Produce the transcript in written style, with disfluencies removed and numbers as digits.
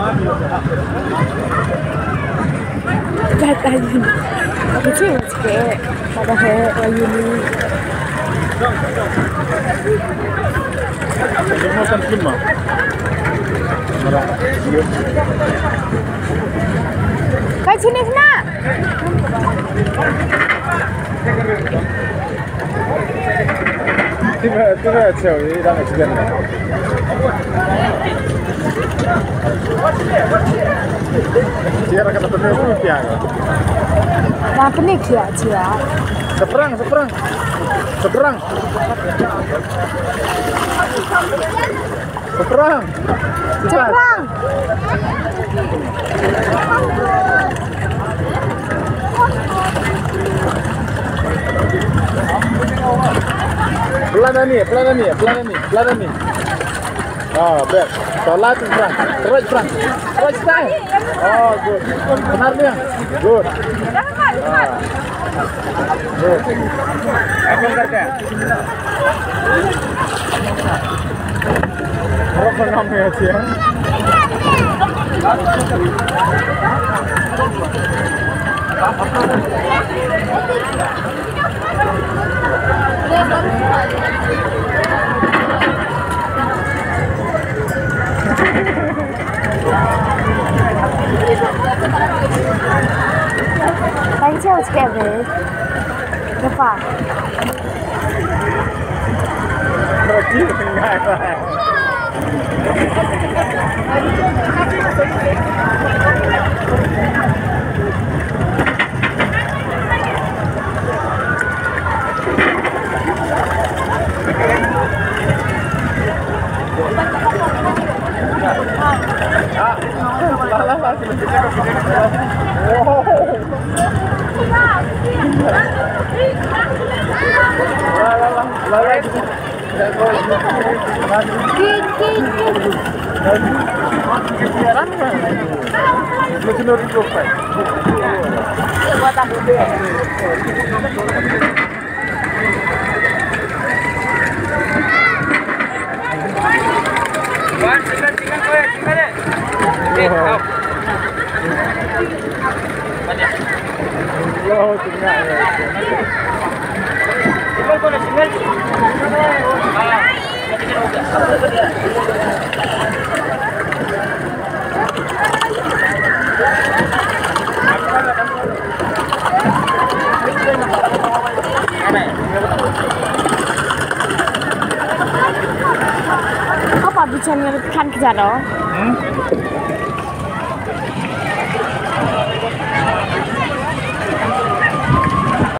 Tadi aku cuma sikit pada hari ini. Makan semua. Kau sini nak? Tiba cewek dah nak jalan. Tiada kata penuh tiada. Dah penik ya cia. Seberang. Ceprang. Pelan ni. Oh, baik. Tolak perang. Terus perang. Oh, good. Benar dia. Good. Good. Apa kata? Berapa namanya dia? Bánh treo kẹp đấy. Được phải. Rồi chứ ngay rồi. Apa bicara kan ke sana?